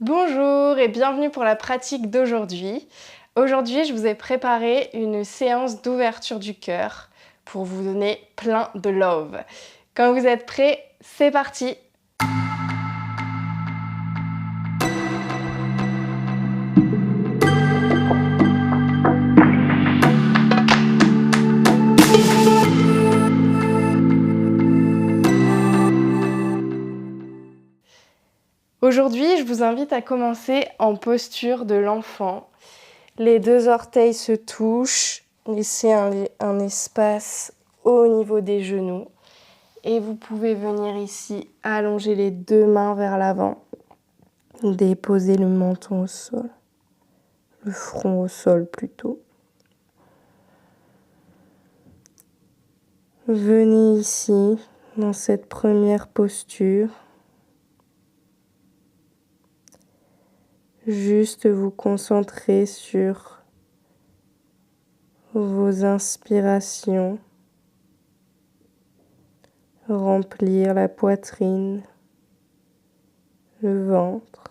Bonjour et bienvenue pour la pratique d'aujourd'hui. Aujourd'hui, je vous ai préparé une séance d'ouverture du cœur pour vous donner plein de love. Quand vous êtes prêts, c'est parti! Aujourd'hui, je vous invite à commencer en posture de l'enfant. Les deux orteils se touchent, laissez un espace au niveau des genoux. Et vous pouvez venir ici allonger les deux mains vers l'avant, déposer le menton au sol, le front au sol plutôt. Venez ici, dans cette première posture, juste vous concentrer sur vos inspirations, remplir la poitrine, le ventre,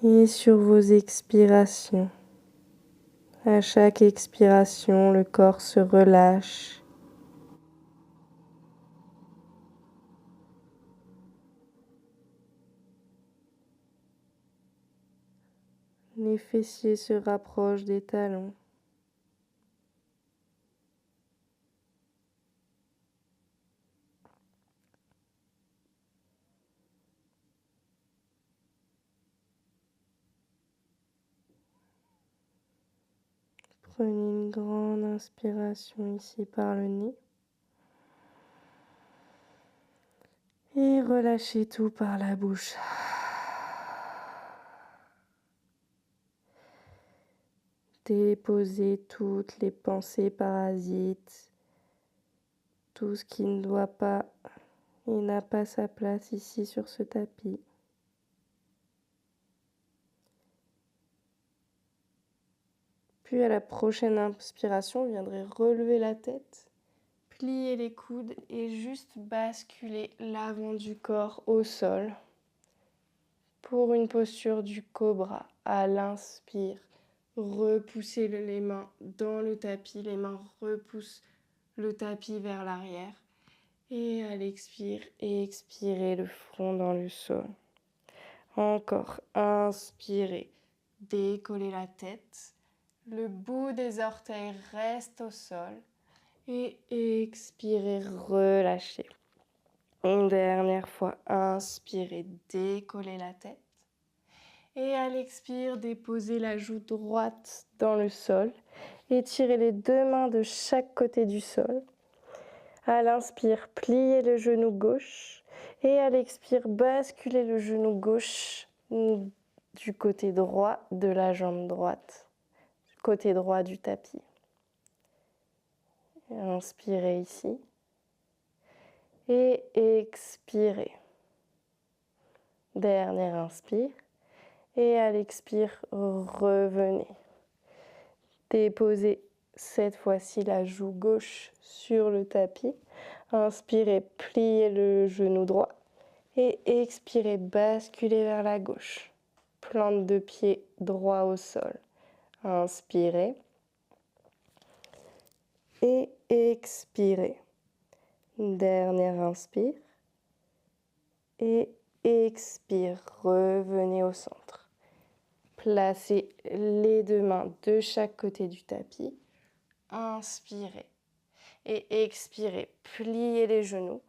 et sur vos expirations. À chaque expiration, le corps se relâche. Les fessiers se rapprochent des talons. Prenez une grande inspiration ici par le nez. Et relâchez tout par la bouche. Déposez toutes les pensées parasites, tout ce qui ne doit pas et n'a pas sa place ici sur ce tapis. Puis à la prochaine inspiration, vous viendrez relever la tête, plier les coudes et juste basculer l'avant du corps au sol pour une posture du cobra. À l'inspire, repoussez les mains dans le tapis, les mains repoussent le tapis vers l'arrière. Et à l'expire, expirez le front dans le sol. Encore, inspirez, décollez la tête. Le bout des orteils reste au sol. Et expirez, relâchez. Une dernière fois, inspirez, décollez la tête. Et à l'expire, déposez la joue droite dans le sol. Étirez les deux mains de chaque côté du sol. À l'inspire, pliez le genou gauche. Et à l'expire, basculez le genou gauche du côté droit de la jambe droite, du côté droit du tapis. Inspirez ici. Et expirez. Dernière inspire. Et à l'expire, revenez. Déposez cette fois-ci la joue gauche sur le tapis. Inspirez, pliez le genou droit. Et expirez, basculez vers la gauche. Plante de pied droit au sol. Inspirez. Et expirez. Dernière inspire. Et expire. Revenez au centre. Placez les deux mains de chaque côté du tapis. Inspirez. Et expirez. Pliez les genoux.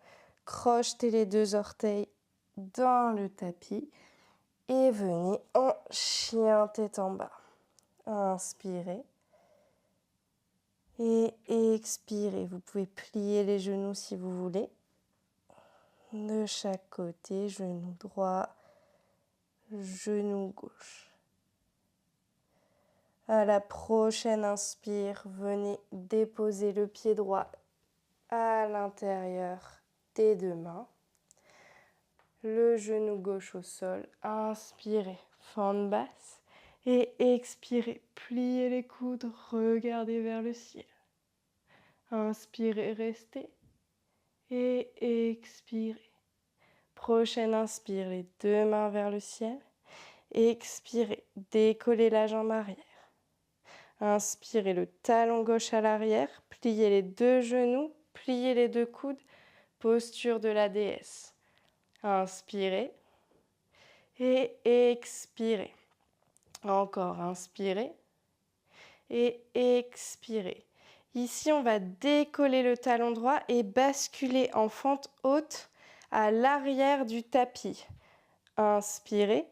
Crochetez les deux orteils dans le tapis. Et venez en chien tête en bas. Inspirez. Et expirez. Vous pouvez plier les genoux si vous voulez. De chaque côté, genou droit, genou gauche. À la prochaine inspire, venez déposer le pied droit à l'intérieur des deux mains. Le genou gauche au sol. Inspirez, fente basse. Et expirez, pliez les coudes, regardez vers le ciel. Inspirez, restez. Et expirez. Prochaine inspire, les deux mains vers le ciel. Expirez, décollez la jambe arrière. Inspirez le talon gauche à l'arrière, pliez les deux genoux, pliez les deux coudes, posture de la déesse. Inspirez et expirez. Encore, inspirez et expirez. Ici, on va décoller le talon droit et basculer en fente haute à l'arrière du tapis. Inspirez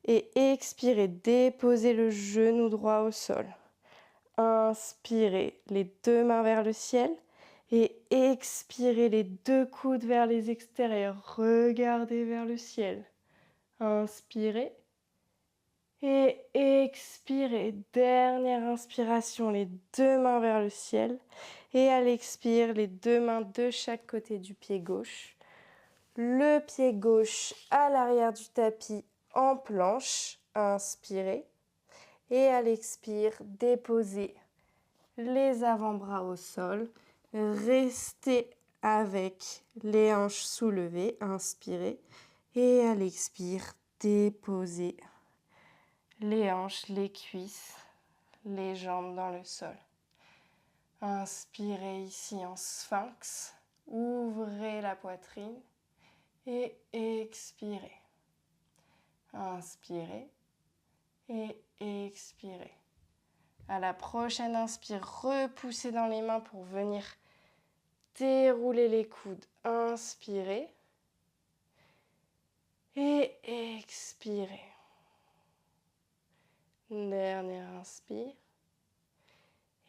et expirez. Déposez le genou droit au sol. Inspirez, les deux mains vers le ciel. Et expirez, les deux coudes vers les extérieurs. Regardez vers le ciel. Inspirez. Et expirez. Dernière inspiration, les deux mains vers le ciel. Et à l'expire, les deux mains de chaque côté du pied gauche. Le pied gauche à l'arrière du tapis en planche. Inspirez. Et à l'expire, déposez les avant-bras au sol. Restez avec les hanches soulevées. Inspirez. Et à l'expire, déposez les hanches, les cuisses, les jambes dans le sol. Inspirez ici en sphinx. Ouvrez la poitrine et expirez. Inspirez et expirez. À la prochaine inspire, repoussez dans les mains pour venir dérouler les coudes. Inspirez et expirez. Dernière inspire.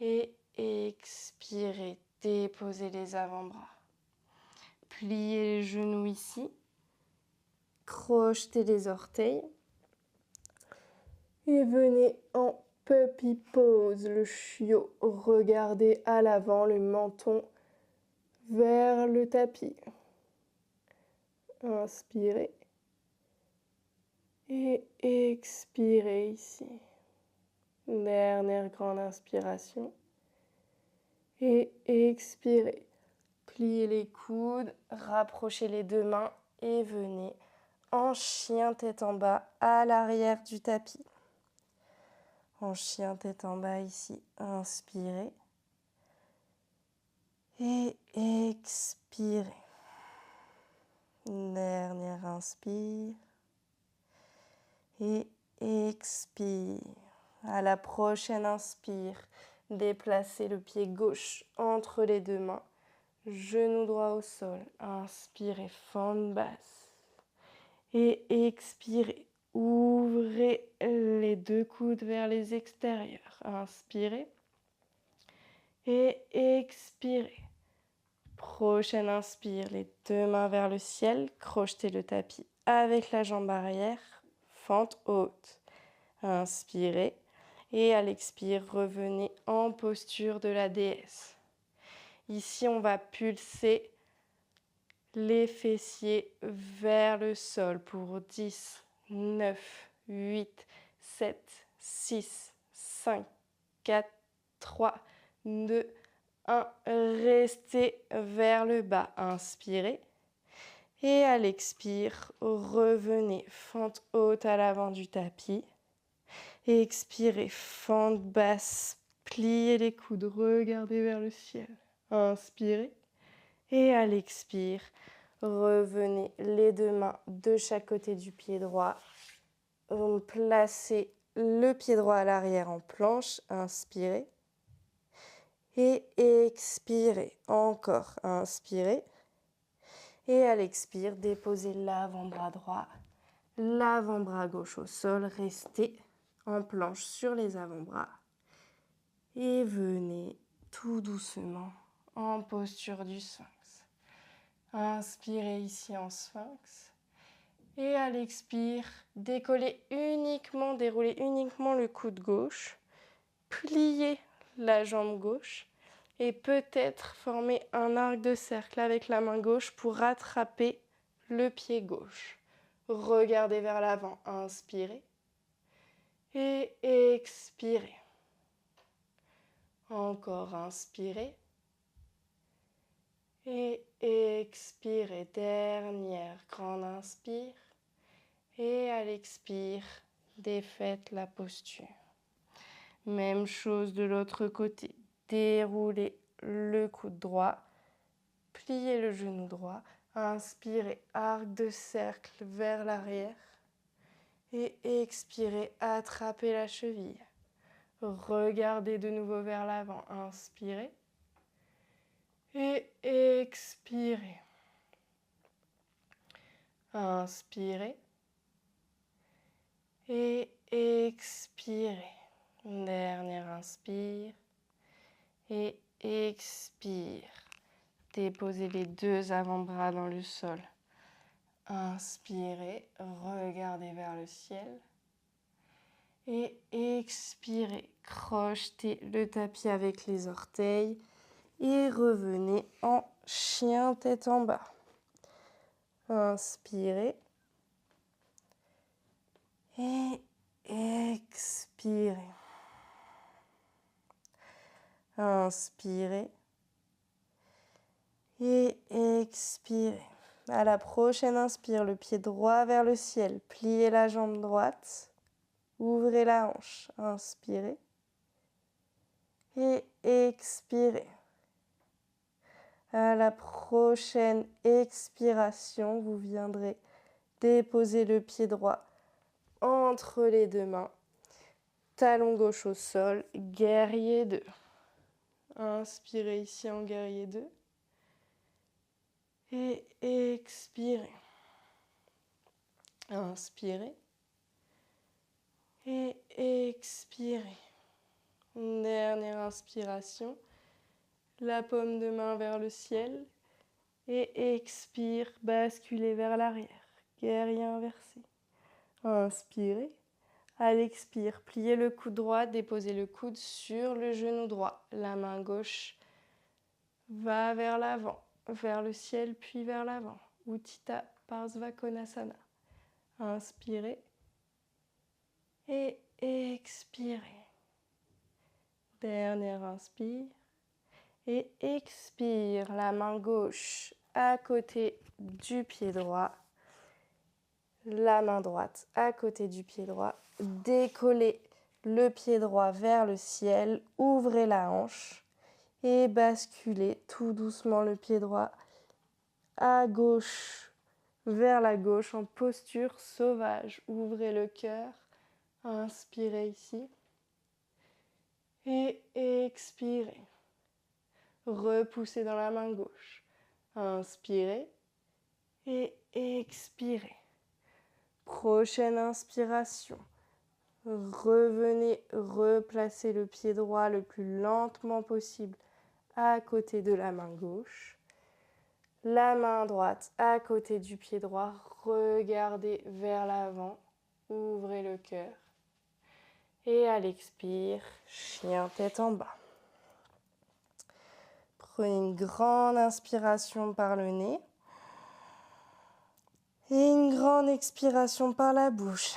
Et expirez. Déposez les avant-bras. Pliez les genoux ici. Crochetez les orteils. Et venez en puppy pose, le chiot. Regardez à l'avant, le menton vers le tapis. Inspirez. Et expirez ici. Dernière grande inspiration. Et expirez. Pliez les coudes, rapprochez les deux mains et venez en chien tête en bas à l'arrière du tapis. En chien tête en bas ici, inspirez. Et expirez. Dernière inspire. Et expire. À la prochaine inspire, déplacez le pied gauche entre les deux mains. Genou droit au sol. Inspirez, fente basse. Et expirez. Ouvrez les deux coudes vers les extérieurs. Inspirez. Et expirez. Prochaine inspire, les deux mains vers le ciel. Crochetez le tapis avec la jambe arrière. Fente haute. Inspirez. Et à l'expire, revenez en posture de la déesse. Ici, on va pulser les fessiers vers le sol pour 10, 9, 8, 7, 6, 5, 4, 3, 2, 1. Restez vers le bas. Inspirez. Et à l'expire, revenez fente haute à l'avant du tapis. Expirez, fente basse. Pliez les coudes, regardez vers le ciel. Inspirez. Et à l'expire, revenez les deux mains de chaque côté du pied droit. Placez le pied droit à l'arrière en planche. Inspirez. Et expirez. Encore. Inspirez. Et à l'expire, déposez l'avant-bras droit, l'avant-bras gauche au sol. Restez en planche sur les avant-bras. Et venez tout doucement en posture du sphinx. Inspirez ici en sphinx. Et à l'expire, déroulez uniquement le coude gauche. Pliez la jambe gauche. Et peut-être former un arc de cercle avec la main gauche pour rattraper le pied gauche. Regardez vers l'avant. Inspirez. Et expirez. Encore inspirez. Et expirez. Dernière grande inspire. Et à l'expire, défaites la posture. Même chose de l'autre côté. Déroulez le coude droit. Pliez le genou droit. Inspirez, arc de cercle vers l'arrière. Et expirez, attrapez la cheville. Regardez de nouveau vers l'avant. Inspirez. Et expirez. Inspirez. Et expirez. Dernière inspire. Et expire. Déposez les deux avant-bras dans le sol. Inspirez, regardez vers le ciel. Et expirez, crochetez le tapis avec les orteils. Et revenez en chien tête en bas. Inspirez. Et expirez. Inspirez. Et expirez. À la prochaine inspire, le pied droit vers le ciel. Pliez la jambe droite. Ouvrez la hanche. Inspirez. Et expirez. À la prochaine expiration, vous viendrez déposer le pied droit entre les deux mains. Talon gauche au sol, guerrier 2. Inspirez ici en guerrier 2. Et expirez. Inspirez. Et expirez. Une dernière inspiration. La paume de main vers le ciel. Et expire, basculez vers l'arrière. Guerrier inversé. Inspirez. À l'expire, pliez le coude droit, déposez le coude sur le genou droit. La main gauche va vers l'avant, vers le ciel, puis vers l'avant. Utthita Parsva Konasana. Inspirez et expirez. Dernière inspire et expire. La main gauche à côté du pied droit. La main droite à côté du pied droit. Décollez le pied droit vers le ciel. Ouvrez la hanche et basculez tout doucement le pied droit à gauche, vers la gauche en posture sauvage. Ouvrez le cœur. Inspirez ici. Et expirez. Repoussez dans la main gauche. Inspirez. Et expirez. Prochaine inspiration. Revenez replacer le pied droit le plus lentement possible à côté de la main gauche. La main droite à côté du pied droit. Regardez vers l'avant. Ouvrez le cœur. Et à l'expire, chien tête en bas. Prenez une grande inspiration par le nez. Et une grande expiration par la bouche.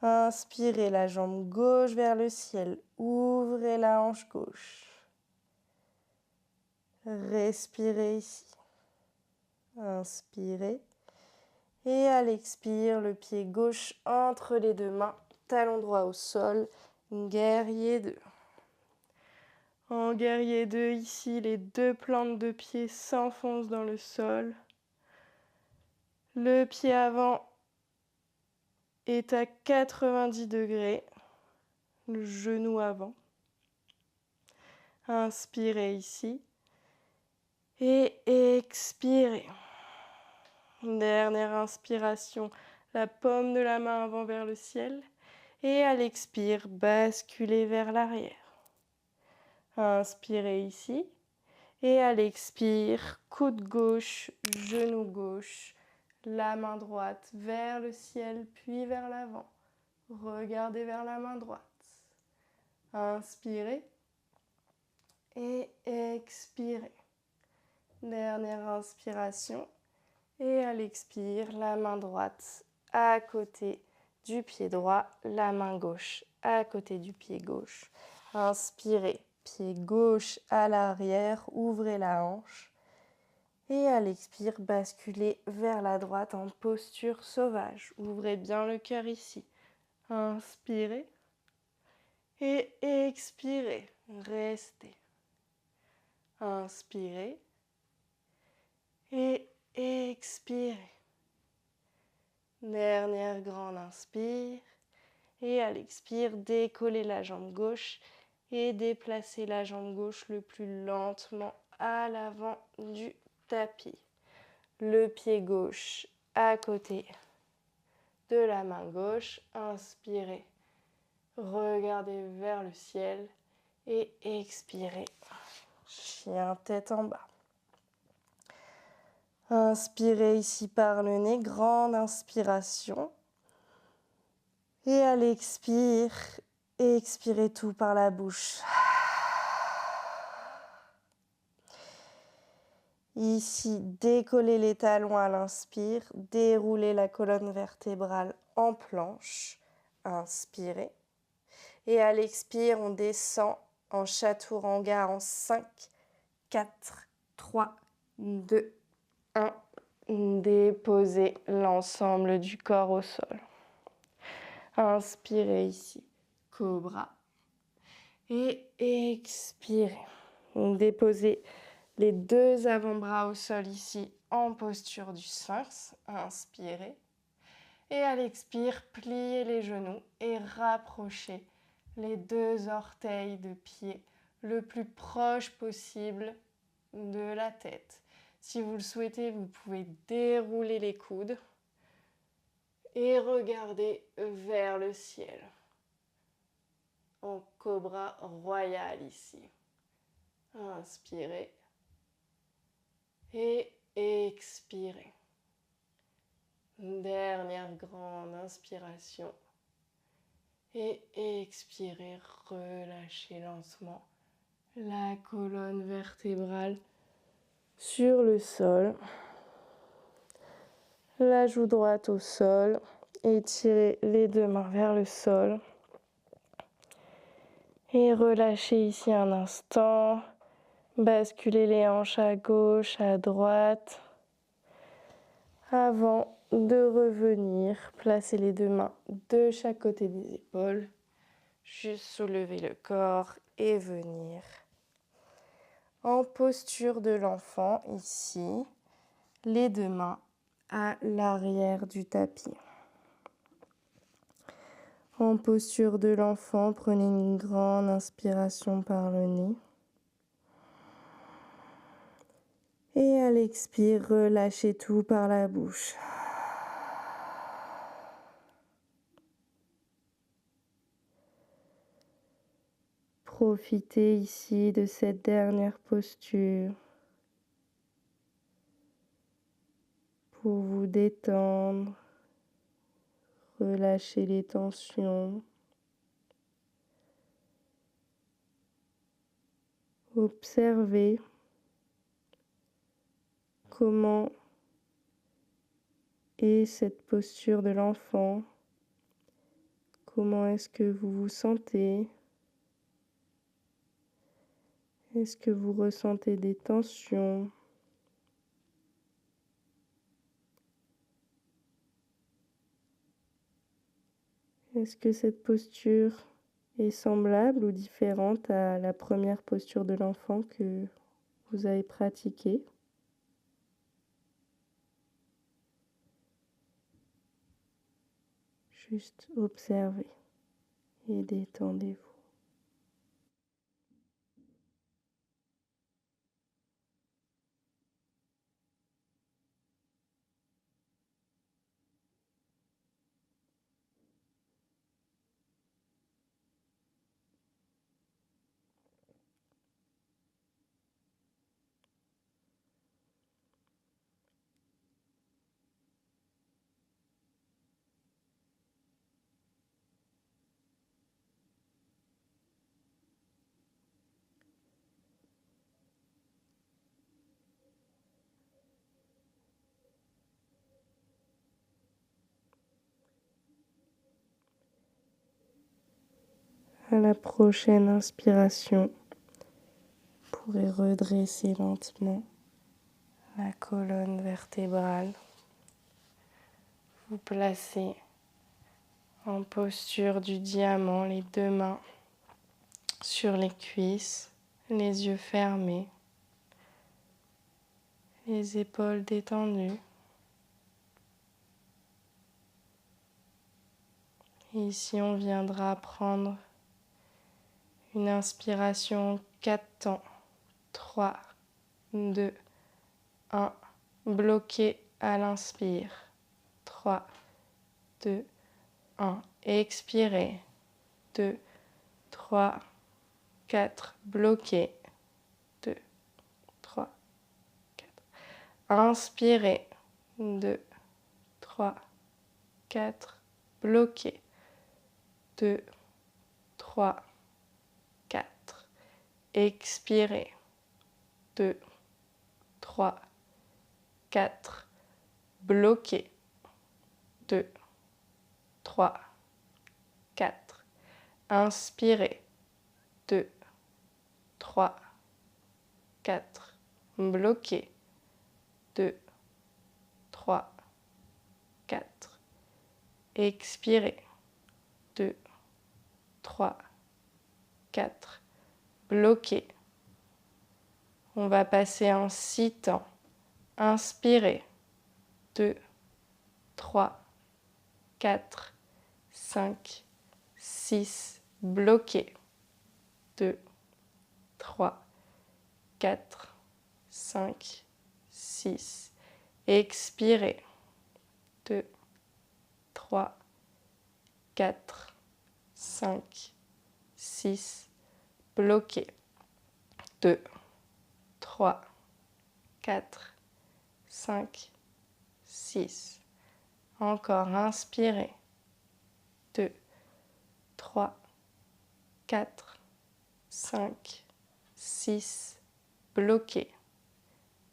Inspirez la jambe gauche vers le ciel. Ouvrez la hanche gauche. Respirez ici. Inspirez. Et à l'expire, le pied gauche entre les deux mains. Talon droit au sol. Guerrier 2. En guerrier 2, ici, les deux plantes de pied s'enfoncent dans le sol. Le pied avant est à 90 degrés. Le genou avant. Inspirez ici. Et expirez. Dernière inspiration. La paume de la main avant vers le ciel. Et à l'expire, basculez vers l'arrière. Inspirez ici. Et à l'expire, coude gauche, genou gauche, la main droite vers le ciel, puis vers l'avant. Regardez vers la main droite. Inspirez et expirez. Dernière inspiration. Et à l'expire, la main droite à côté du pied droit, la main gauche à côté du pied gauche. Inspirez, pied gauche à l'arrière, ouvrez la hanche. Et à l'expire, basculez vers la droite en posture sauvage. Ouvrez bien le cœur ici. Inspirez et expirez. Restez. Inspirez et expirez. Dernière grande inspire. Et à l'expire, décollez la jambe gauche et déplacez la jambe gauche le plus lentement à l'avant du tapis. Le pied gauche à côté de la main gauche. Inspirez. Regardez vers le ciel et expirez. Chien tête en bas. Inspirez ici par le nez, grande inspiration. Et à l'expire, expirez tout par la bouche. Ici, décollez les talons à l'inspire, déroulez la colonne vertébrale en planche. Inspirez. Et à l'expire, on descend en chaturanga en 5, 4, 3, 2, 1. Déposez l'ensemble du corps au sol. Inspirez ici, cobra. Et expirez. Déposez les deux avant-bras au sol ici en posture du sphinx. Inspirez. Et à l'expire, pliez les genoux et rapprochez les deux orteils de pied le plus proche possible de la tête. Si vous le souhaitez, vous pouvez dérouler les coudes et regarder vers le ciel. En cobra royal ici. Inspirez et expirez. Dernière grande inspiration. Et expirez, relâchez lentement la colonne vertébrale sur le sol. La joue droite au sol. Étirez les deux mains vers le sol. Et relâchez ici un instant. Basculez les hanches à gauche, à droite. Avant de revenir, placez les deux mains de chaque côté des épaules. Juste soulever le corps et venir en posture de l'enfant ici. Les deux mains à l'arrière du tapis. En posture de l'enfant, prenez une grande inspiration par le nez. Et à l'expire, relâchez tout par la bouche. Profitez ici de cette dernière posture pour vous détendre, relâcher les tensions. Observez comment est cette posture de l'enfant. Comment est-ce que vous vous sentez? Est-ce que vous ressentez des tensions? Est-ce que cette posture est semblable ou différente à la première posture de l'enfant que vous avez pratiquée? Juste observez et détendez-vous. À la prochaine inspiration, pourrez redresser lentement la colonne vertébrale. Vous placez en posture du diamant, les deux mains sur les cuisses, les yeux fermés, les épaules détendues. Et ici, on viendra prendre une inspiration 4 temps. 3, 2, 1. Bloqué à l'inspire. 3, 2, 1. Expirez. 2, 3, 4. Bloqué. 2, 3, 4. Inspirez. 2, 3, 4. Bloqué. 2, 3, 4. Expirez. 2, 3, 4. Bloqué. 2, 3, 4. Inspirez. 2, 3, 4. Bloqué. 2, 3, 4. Expirez. 2, 3, 4. Bloqué. On va passer en 6 temps. Inspirez. 2, 3, 4, 5, 6. Bloqué. 2, 3, 4, 5, 6. Expirez. 2, 3, 4, 5, 6. Bloqué. 2, 3, 4, 5, 6. Encore, inspirez. 2, 3, 4, 5, 6. Bloqué.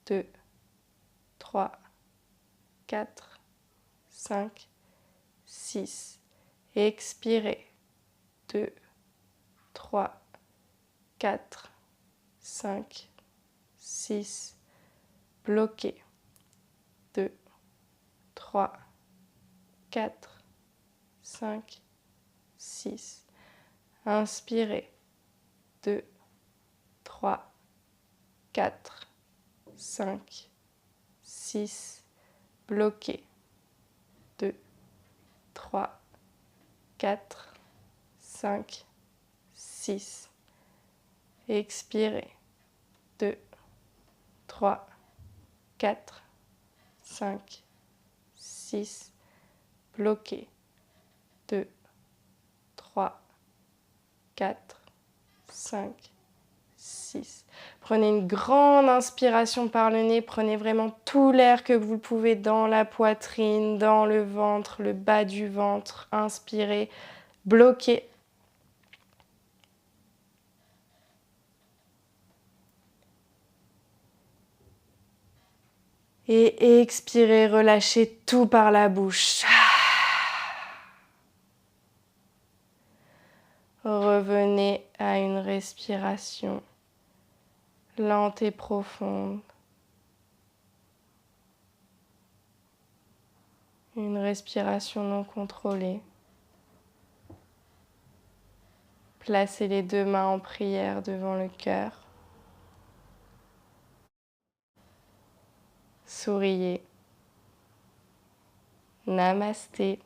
2, 3, 4, 5, 6. Expirez. 2, 3, 4, 5, 6. Bloqué. 2, 3, 4, 5, 6. Inspirez. 2, 3, 4, 5, 6. Bloqué. 2, 3, 4, 5, 6. Expirez. 2, 3, 4, 5, 6. Bloqué. 2, 3, 4, 5, 6. Prenez une grande inspiration par le nez. Prenez vraiment tout l'air que vous pouvez dans la poitrine, dans le ventre, le bas du ventre. Inspirez. Bloquez. Et expirez, relâchez tout par la bouche. Revenez à une respiration lente et profonde. Une respiration non contrôlée. Placez les deux mains en prière devant le cœur. Souriez. Namasté.